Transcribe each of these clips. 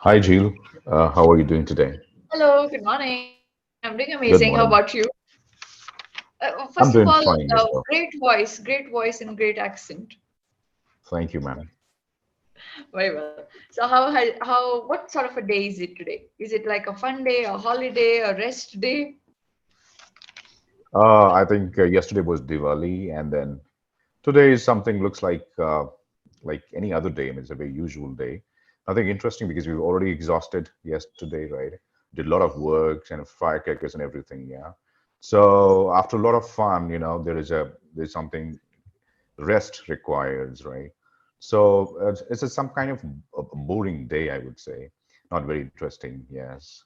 Hi, Jheel. How are you doing today? Hello, good morning. I'm doing Good amazing. How morning. about you? I'm First of doing all, fine as well. great voice and great accent. Thank you, ma'am. Very well. So what sort of a day is it today? Is it like a fun day, a holiday, a rest day? I think yesterday was Diwali, and then today is something looks like any other day. I mean, it's a very usual day. Nothing interesting because we were already exhausted yesterday, right? Did a lot of work and firecrackers and everything. Yeah. So after a lot of fun, there's something rest requires, right? So it's some kind of a boring day, I would say. Not very interesting. Yes.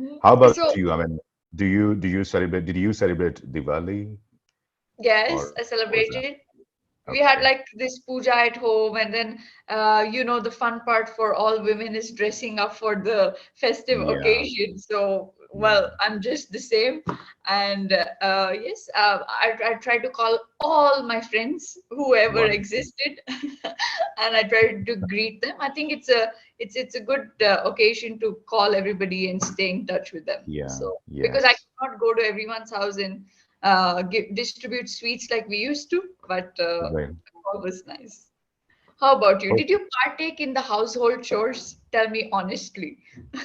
Mhm. How about So you? I mean, do you celebrate? Did you celebrate Diwali yes, or I was that celebrated. We had okay? like this puja at home, and then the fun part for all women is dressing up for the festive Yeah, occasion. So yeah, well, I'm just the same. And yes, I try to call all my friends whoever wonderful. existed, and I try to greet them. I think it's a good occasion to call everybody and stay in touch with them. Yeah, So because I yes, cannot go to everyone's house and distribute sweets like we used to, but right. all was nice. How about you? Oh, Did you partake in the household chores? Tell me honestly.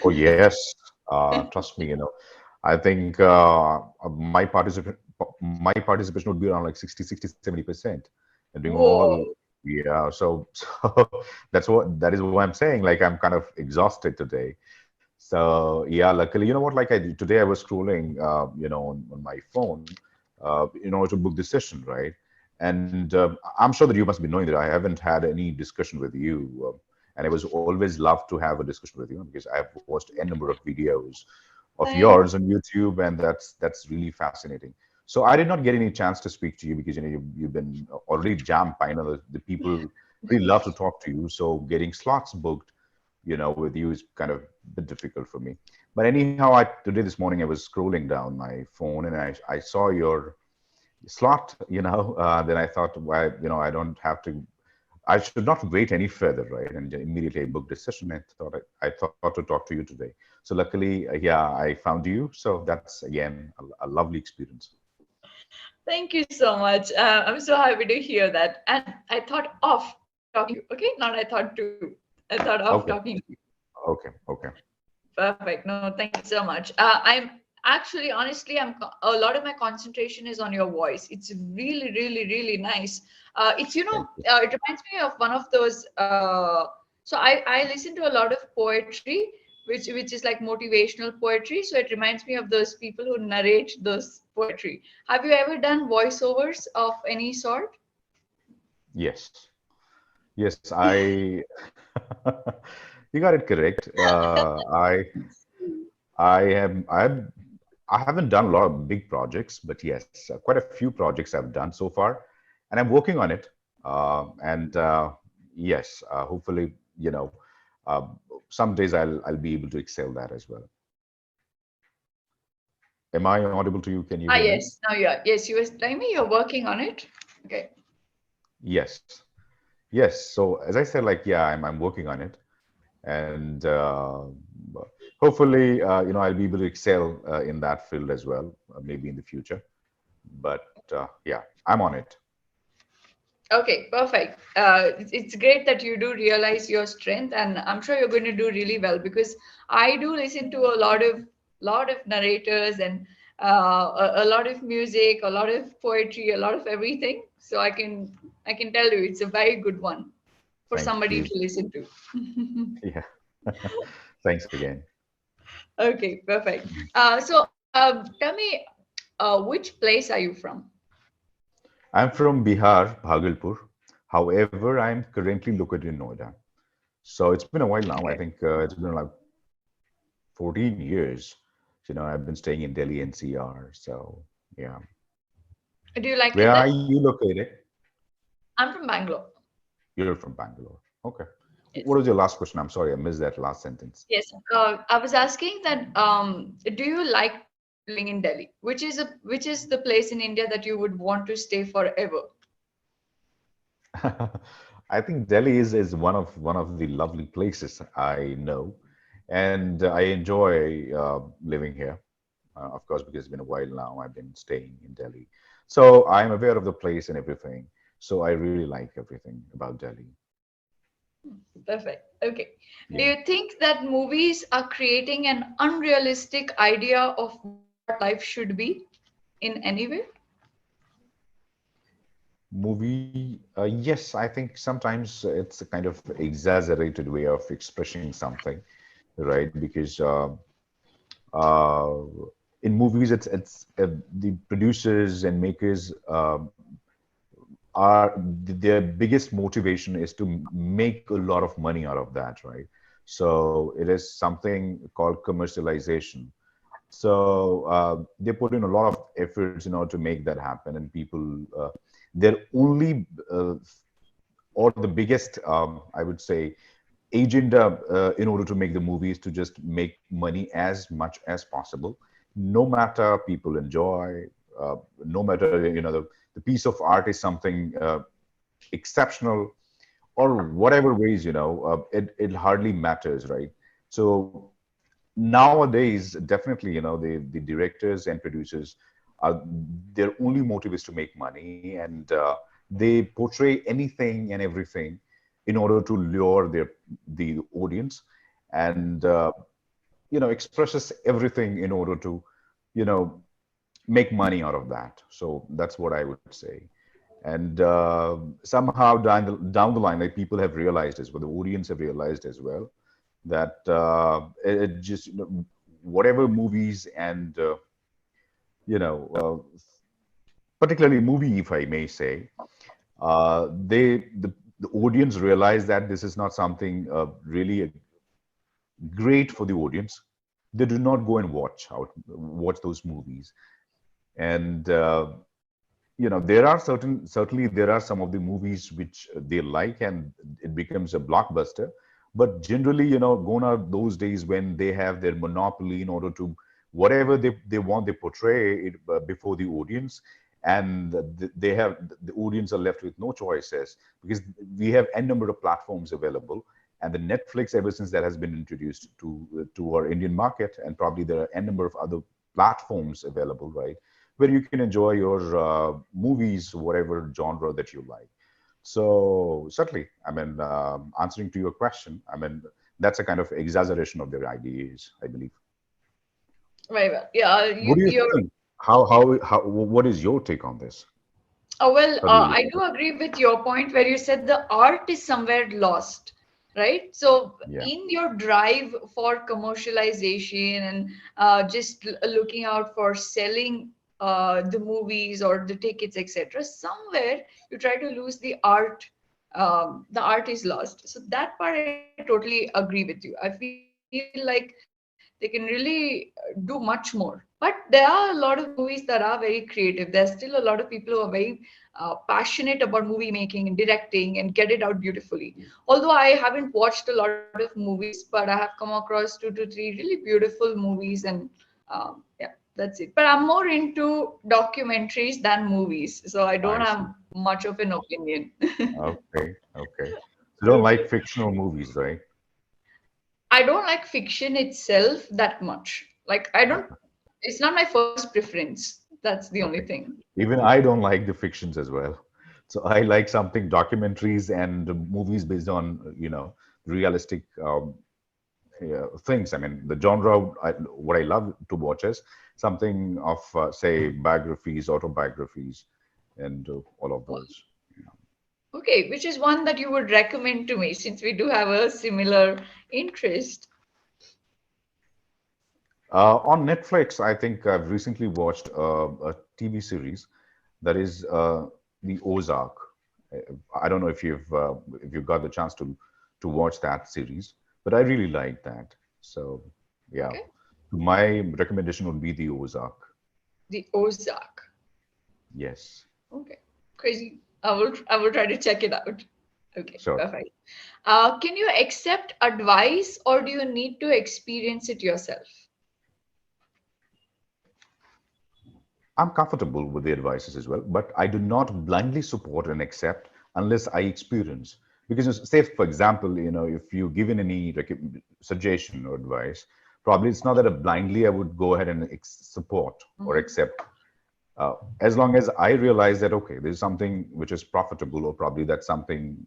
oh yes. Trust me, I think my participation would be around like 60, 70%, and doing all. Whoa. Yeah, so that is what I'm saying. Like I'm kind of exhausted today. So yeah, luckily, you know what? Like I did today, I was scrolling, on my phone, in order to book this session, right? And I'm sure that you must be knowing that I haven't had any discussion with you, and I was always love to have a discussion with you because I've watched n number of videos of Thank yours on YouTube, and that's really fascinating. So I did not get any chance to speak to you because you've been already jammed. I know that the people really love to talk to you, so getting slots booked with you is kind of a bit difficult for me. But anyhow, today this morning I was scrolling down my phone and I saw your slot, then I thought, why, I don't have to, I should not wait any further, right? And immediately I booked a session. I thought to talk to you today. So luckily, yeah, I found you. So that's again a lovely experience. Thank you so much. I'm so happy to hear that. And I thought of talking to you. Okay, not I thought to. I thought of Okay, talking to you. okay, okay. Perfect. No, thank you so much. I'm actually, honestly, a lot of my concentration is on your voice. It's really, really, really nice. Thank you. It reminds me of one of those. So I listen to a lot of poetry, which is like motivational poetry. So it reminds me of those people who narrate those poetry. Have you ever done voiceovers of any sort? Yes, yes, you got it correct. I haven't done a lot of big projects, but yes, quite a few projects I've done so far, and I'm working on it. And yes, hopefully, uh, some days I'll be able to excel that as well. Am I audible to you? Can you Ah, hear me? yes. Now you are. Yes, you were telling me you're working on it. Okay. Yes, yes. So as I said, like yeah, I'm working on it, and hopefully, I'll be able to excel in that field as well, maybe in the future. But yeah, I'm on it. Okay, perfect. It's great that you do realize your strength, and I'm sure you're going to do really well because I do listen to a lot of narrators and a lot of music, a lot of poetry, a lot of everything. So I can tell you it's a very good one for Thank somebody you. to listen to. Yeah. Thanks again. Okay, perfect. So tell me, which place are you from? I'm from Bihar, Bhagalpur. However, I'm currently located in Noida. So it's been a while now. I Okay. think it's been like 14 years. I've been staying in Delhi NCR. So yeah. Do you like Where it are there? you located? I'm from Bangalore. You're from Bangalore. Okay. What Yes. was your last question? I'm sorry, I missed that last sentence. Yes, I was asking that do you like living in Delhi? Which is the place in India that you would want to stay forever? I think Delhi is one of the lovely places I know, and I enjoy living here. Of course, because it's been a while now, I've been staying in Delhi, so I'm aware of the place and everything. So I really like everything about Delhi. Perfect. Okay. Do Yeah, you think that movies are creating an unrealistic idea of what life should be in any way? movie. Yes, I think sometimes it's a kind of exaggerated way of expressing something, right? Because uh, in movies, it's the producers and makers are their biggest motivation is to make a lot of money out of that, right? So it is something called commercialization. So they put in a lot of efforts in order to make that happen, and people, their only or the biggest, I would say, agenda in order to make the movie is to just make money as much as possible, no matter people enjoy, no matter the piece of art is something exceptional or whatever ways, it hardly matters, right? So nowadays, definitely, the directors and producers are, their only motive is to make money, and they portray anything and everything in order to lure the audience, and expresses everything in order to you know make money out of that. So that's what I would say. And somehow down the line, like, people have realized as well, the audience have realized as well, that it just, whatever movies and you know particularly movie, if I may say, the audience realize that this is not something really great for the audience. They do not go and watch those movies. And there are certainly there are some of the movies which they like, and it becomes a blockbuster. But generally, gone are those days when they have their monopoly in order to whatever they want, they portray it before the audience, and the audience are left with no choices, because we have n number of platforms available. And the Netflix, ever since that has been introduced to our Indian market, and probably there are n number of other platforms available, right, where you can enjoy your movies, whatever genre that you like. So certainly, I mean, answering to your question, I mean, that's a kind of exaggeration of their ideas, I believe. Very well. Yeah, What do you you're. think? How what is your take on this? Well, How do you look I at do it? agree with your point where you said the art is somewhere lost, right? So, Yeah. in your drive for commercialization and just looking out for selling the movies or the tickets, etc., somewhere you try to lose the art. The art is lost. So that part I totally agree with you. I feel like they can really do much more. But there are a lot of movies that are very creative. There's still a lot of people who are very passionate about movie making and directing and get it out beautifully. Although I haven't watched a lot of movies, but I have come across two to three really beautiful movies, and yeah, that's it. But I'm more into documentaries than movies, so I don't I have see. much of an opinion. Okay. Okay. You don't Okay. like fictional movies, right? I don't like fiction itself that much. Like, I don't, it's not my first preference. That's the only Okay. thing. Even I don't like the fictions as well. So I like something documentaries and movies based on, realistic things. I mean, the genre, what I love to watch is something of, say, biographies, autobiographies, and all of Wow. those. Okay, which is one that you would recommend to me since we do have a similar interest? On Netflix, I think I've recently watched a TV series that is the Ozark. I don't know if you've got the chance to watch that series, but I really like that. So yeah, Okay. my recommendation would be the Ozark. The Ozark. Yes, Okay. Crazy. I will try to check it out. Okay, sure. perfect. Can you accept advice or do you need to experience it yourself? I'm comfortable with the advices as well, but I do not blindly support and accept unless I experience. Because say, for example, if you given any suggestion or advice, probably it's not that blindly I would go ahead and support or Mhm. accept. As long as I realize that, okay, there's something which is profitable, or probably that's something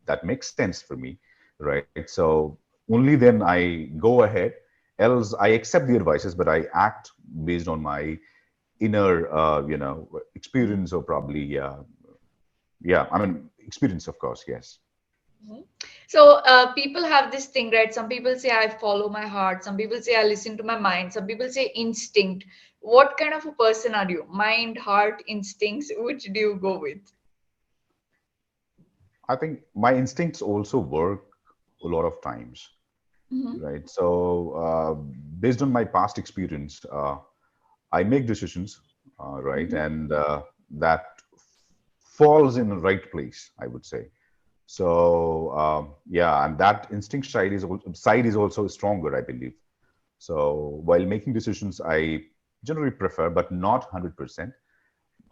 that makes sense for me, right? So only then I go ahead. Else I accept the advices, but I act based on my inner, experience, or probably, yeah, I mean, experience, of course, yes. Mhm. So people have this thing, right? Some people say I follow my heart. Some people say I listen to my mind. Some people say instinct. What kind of a person are you? Mind, heart, instincts? Which do you go with? I think my instincts also work a lot of times, Hmm. right? So, based on my past experience, I make decisions, right, Hmm. and that falls in the right place, I would say. So, yeah, and that instinct side is also stronger, I believe. So, while making decisions, I generally prefer, but not 100%.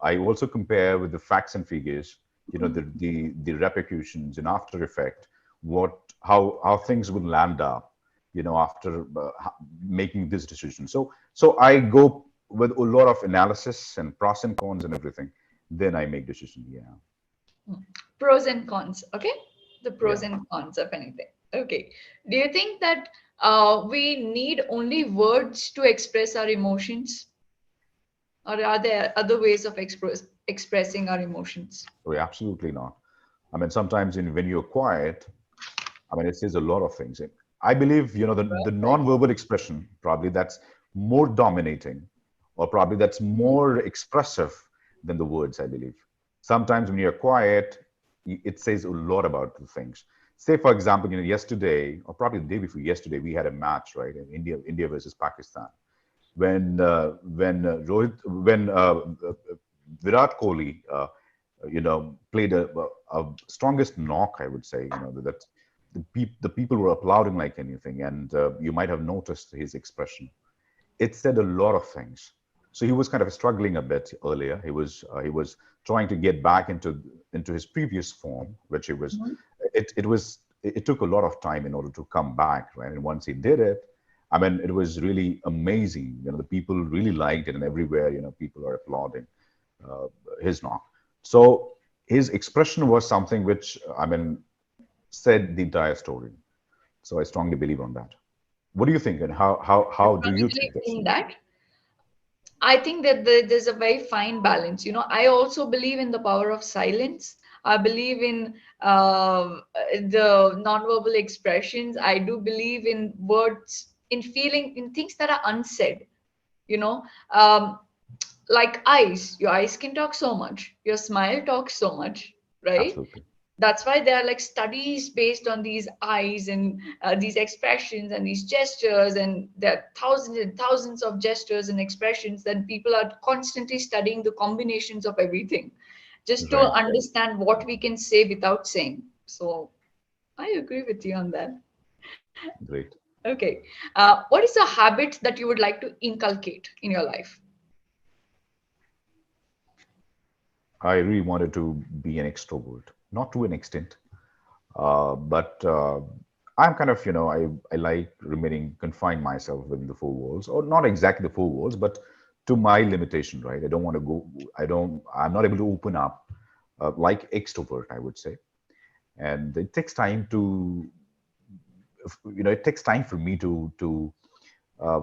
I also compare with the facts and figures, the repercussions and after effect, how things will land up, after making this decision. So I go with a lot of analysis and pros and cons and everything. Then I make decision. Yeah, Pros and cons. Okay, the pros yeah. and cons of anything. Okay. Do you think that we need only words to express our emotions, or are there other ways of expressing our emotions? Oh, yeah, absolutely not. I mean, sometimes when you're quiet, I mean, it says a lot of things. I believe, the Perfect. non-verbal expression, probably that's more dominating, or probably that's Mhm. more expressive than the words, I believe. Sometimes when you're quiet, it says a lot about the things. Say, for example, yesterday, or probably the day before yesterday, we had a match, right? In India versus Pakistan. When Virat Kohli, played a strongest knock, I would say, that the people were applauding like anything, and you might have noticed his expression. It said a lot of things. So he was kind of struggling a bit earlier. He was trying to get back into his previous form, which he was. Mhm. It took a lot of time in order to come back, right? And once he did it, I mean, it was really amazing. The people really liked it, and everywhere, people are applauding uh, his knock. So his expression was something which, I mean, said the entire story. So I strongly believe on that. What do you think, and I how do strongly you believe think this? in that. I think that there's a very fine balance. I also believe in the power of silence. I believe in the nonverbal expressions. I do believe in words, in feeling, in things that are unsaid. You know, um, like eyes. Your eyes can talk so much. Your smile talks so much, right? Absolutely. That's why there are like studies based on these eyes and these expressions and these gestures, and there are thousands and thousands of gestures and expressions that people are constantly studying the combinations of everything just to Right. understand what we can say without saying. So I agree with you on that. Great. Okay. What is a habit that you would like to inculcate in your life? I really wanted to be an extrovert, not to an extent, but I'm kind of, I like remaining confined myself within the four walls, or not exactly the four walls, but to my limitation, right? I don't want to go, I'm not able to open up like extrovert, I would say. And it takes time to, it takes time for me to uh,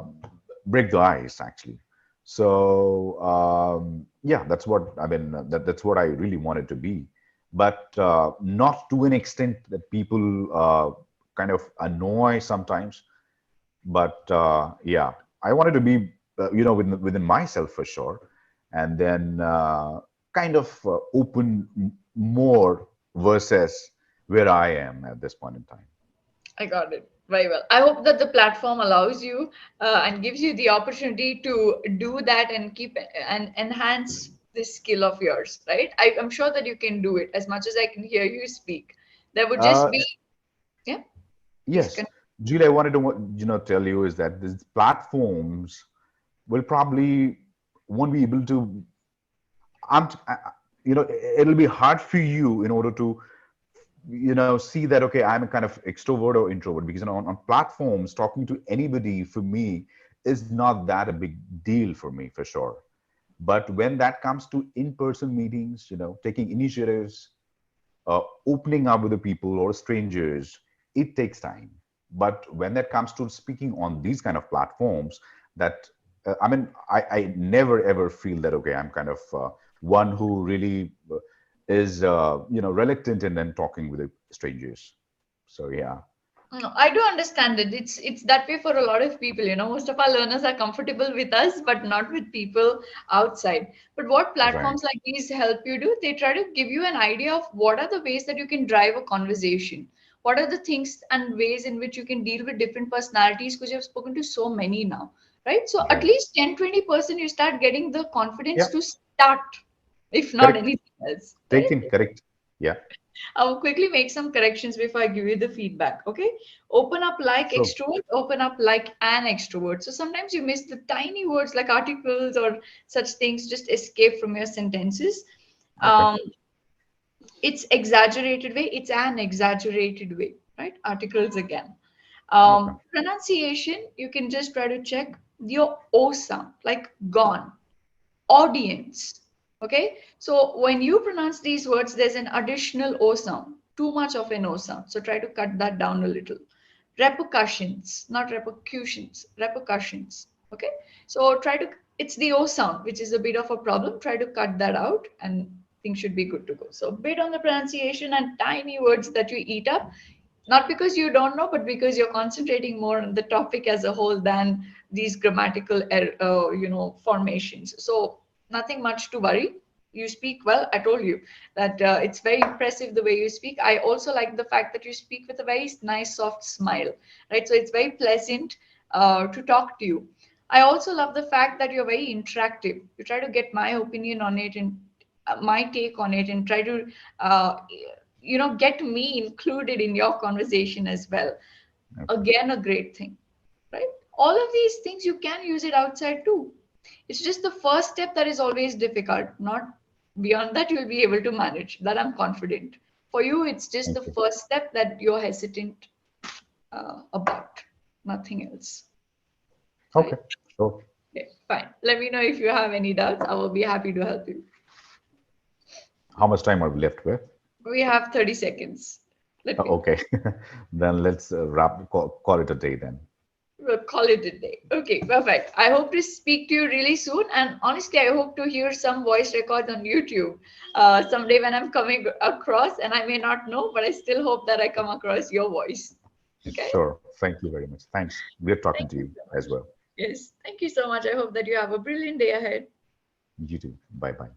break the ice, actually. So yeah, that's what I mean. That's what I really wanted to be, but not to an extent that people kind of annoy sometimes. But yeah, I wanted to be, within myself for sure, and then kind of open more versus where I am at this point in time. I got it very well. I hope that the platform allows you and gives you the opportunity to do that and keep and enhance this skill of yours, right? I'm sure that you can do it as much as I can hear you speak. There would just Uh, be, yeah, please Yes, continue. Julie, I wanted to tell you is that these platforms will probably won't be able to. I'm, I- you know, it'll be hard for you in order to see that, okay, I'm a kind of extrovert or introvert, because on platforms, talking to anybody for me is not that a big deal for me, for sure. But when that comes to in-person meetings, taking initiatives, opening up with the people or strangers, it takes time. But when that comes to speaking on these kind of platforms, that I never ever feel that, okay, I'm kind of one who really is reluctant in then talking with the strangers. So yeah. No, I do understand it. It's that way for a lot of people. Most of our learners are comfortable with us, but not with people outside. But what Right. platforms like these help you do? They try to give you an idea of what are the ways that you can drive a conversation. What are the things and ways in which you can deal with different personalities? Because you've spoken to so many now, right? So at Right. least 10-20% you start getting the confidence Yeah. to start, if not Correct. anything else, right? Taken. Correct. Yeah. I'll quickly make some corrections before I give you the feedback. Okay. Open up like Sure. extrovert, open up like an extrovert. So sometimes you miss the tiny words like articles or such things just escape from your sentences. Okay. Um, it's exaggerated way, it's an exaggerated way, right? Articles again. Okay. Pronunciation, you can just try to check your O sound, like gone, audience. Okay, so when you pronounce these words, there's an additional O sound, too much of an O sound. So try to cut that down a little. Repercussions, not repercussions, repercussions. Okay, so try to, it's the O sound, which is a bit of a problem. Try to cut that out and things should be good to go. So, bit on the pronunciation and tiny words that you eat up, not because you don't know, but because you're concentrating more on the topic as a whole than these grammatical formations. So nothing much to worry. You speak well. I told you that it's very impressive the way you speak. I also like the fact that you speak with a very nice soft smile, right? So it's very pleasant to talk to you. I also love the fact that you're very interactive. You try to get my opinion on it and my take on it, and try to uh, get me included in your conversation as well. Okay. Again, a great thing, right? All of these things you can use it outside too. It's just the first step that is always difficult. Not beyond that, you'll be able to manage. That I'm confident. For you, it's just Thank the you. first step that you're hesitant about. Nothing else, right? Okay. Sure. Okay, fine. Let me know if you have any doubts. I will be happy to help you. How much time are we left with? We have 30 seconds. Let me Okay. Then let's call it a day then. We'll call it a day. Okay, perfect. I hope to speak to you really soon. And honestly, I hope to hear some voice records on YouTube someday when I'm coming across. And I may not know, but I still hope that I come across your voice. Okay? Sure. Thank you very much. Thanks. We're talking Thank to you you so as much. well. Yes. Thank you so much. I hope that you have a brilliant day ahead. You too. Bye bye.